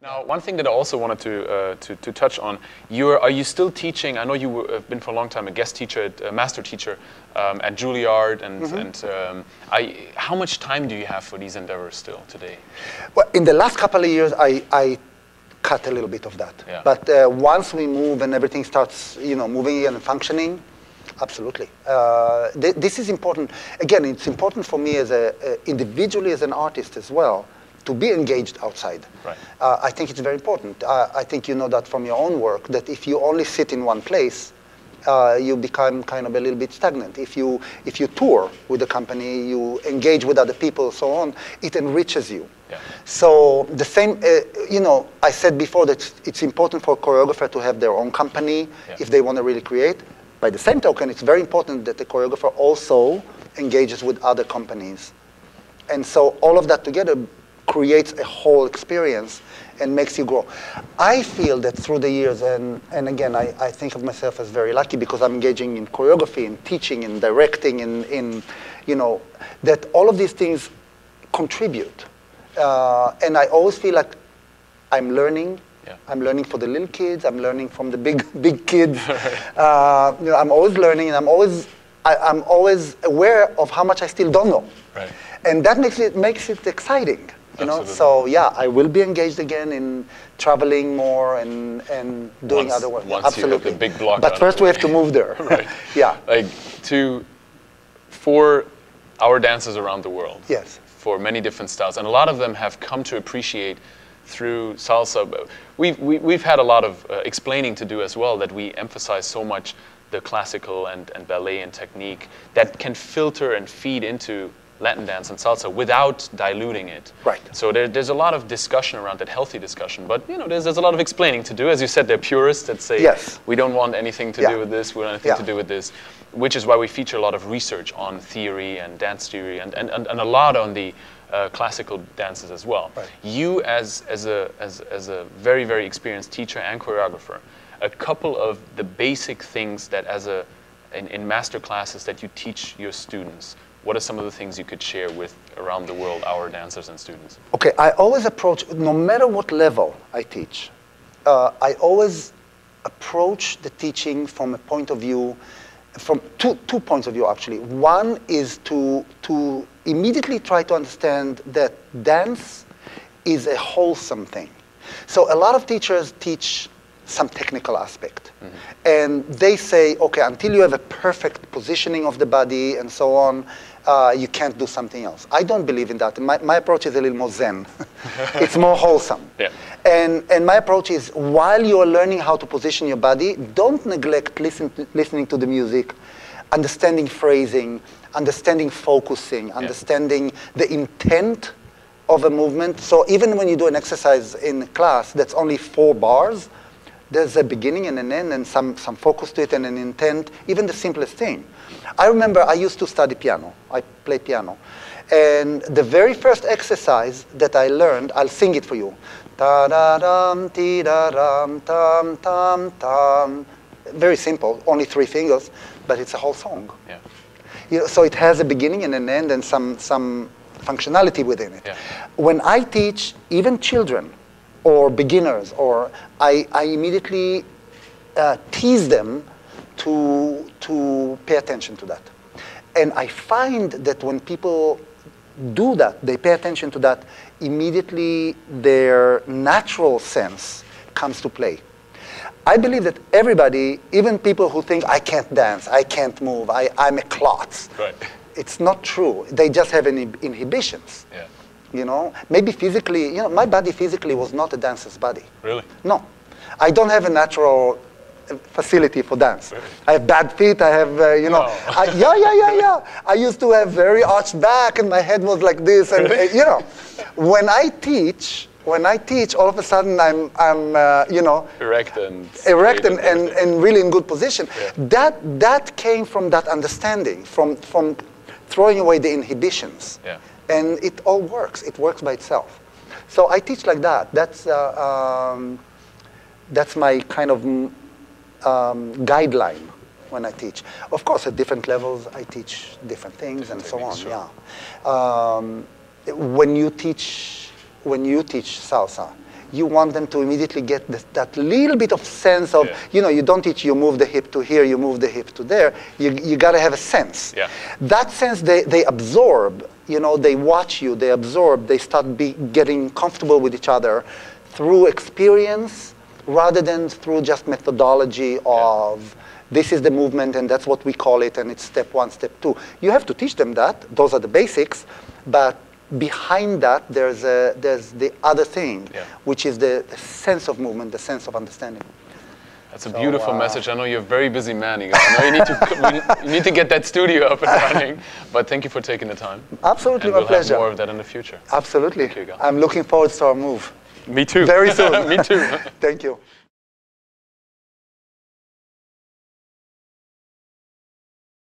Now, one thing that I also wanted to touch on, are you still teaching? I know you have been for a long time a guest teacher, a master teacher at Juilliard, how much time do you have for these endeavors still today? Well, in the last couple of years, I cut a little bit of that. Yeah. But once we move and everything starts, moving and functioning, absolutely. This is important. Again, it's important for me as individually as an artist as well, to be engaged outside. Right. I think it's very important. I think you know that from your own work, that if you only sit in one place, you become kind of a little bit stagnant. If you tour with the company, you engage with other people, so on, it enriches you. Yeah. So the same, I said before that it's important for a choreographer to have their own company if they want to really create. By the same token, it's very important that the choreographer also engages with other companies. And so all of that together creates a whole experience and makes you grow. I feel that through the years, and again, I think of myself as very lucky because I'm engaging in choreography, in teaching, in directing, that all of these things contribute. And I always feel like I'm learning. Yeah. I'm learning for the little kids. I'm learning from the big kids. I'm always learning, and I'm always aware of how much I still don't know. Right. And that makes it exciting. So yeah, I will be engaged again in traveling more and doing other work. Once Absolutely. you have the big block. But first we have to move there. Right. Yeah. For our dancers around the world. Yes. For many different styles, and a lot of them have come to appreciate through salsa. We've had a lot of explaining to do as well, that we emphasize so much the classical and ballet and technique that can filter and feed into Latin dance and salsa without diluting it. Right. So there's a lot of discussion around that, healthy discussion, but there's a lot of explaining to do. As you said, they're purists that say, yes, we don't want anything to do with this, we don't want anything to do with this, which is why we feature a lot of research on theory and dance theory and a lot on the classical dances as well. Right. You as a very, very experienced teacher and choreographer, a couple of the basic things that in master classes that you teach your students, what are some of the things you could share with around the world, our dancers and students? Okay, I always approach, no matter what level I teach, I always approach the teaching from a point of view, from two points of view actually. One is to immediately try to understand that dance is a wholesome thing. So a lot of teachers teach some technical aspect. Mm-hmm. And they say, okay, until you have a perfect positioning of the body and so on, you can't do something else. I don't believe in that. And my approach is a little more zen. It's more wholesome. Yeah. And my approach is, while you are learning how to position your body, don't neglect listening to the music, understanding phrasing, understanding focusing, understanding the intent of a movement. So even when you do an exercise in class that's only 4 bars, there's a beginning and an end and some focus to it and an intent, even the simplest thing. I remember I used to study piano. I played piano. And the very first exercise that I learned, I'll sing it for you. Ta-da-dum, ti-da-dum, tam, tam, tam. Very simple, only 3 fingers, but it's a whole song. Yeah. So it has a beginning and an end and some functionality within it. Yeah. When I teach even children, or beginners, or I immediately tease them to pay attention to that. And I find that when people do that, they pay attention to that, immediately their natural sense comes to play. I believe that everybody, even people who think, I can't dance, I can't move, I'm a klutz. Right. It's not true. They just have inhibitions. Yeah. Maybe physically, my body physically was not a dancer's body. Really? No. I don't have a natural facility for dance. Really? I have bad feet, I have, No. I used to have very arched back and my head was like this. And, Really? When I teach, all of a sudden I'm erect and really in good position. Yeah. That came from that understanding, from throwing away the inhibitions. Yeah. And it all works. It works by itself. So I teach like that. That's my kind of guideline when I teach. Of course, at different levels, I teach different things and so on. Sure. Yeah. When you teach salsa, you want them to immediately get that little bit of sense of, you don't teach you move the hip to here, you move the hip to there. You got to have a sense. Yeah. That sense they absorb. They watch you, they absorb, they start getting comfortable with each other through experience rather than through just methodology of this is the movement and that's what we call it and it's step 1, step 2. You have to teach them that. Those are the basics. But behind that, there's the other thing, which is the sense of movement, the sense of understanding. That's a beautiful message. I know you're a very busy man, Igal. I know you need to get that studio up and running. But thank you for taking the time. Absolutely, my pleasure. Have more of that in the future. Absolutely. Thank you, Igal. I'm looking forward to our move. Me too. Very soon. Me too. Thank you.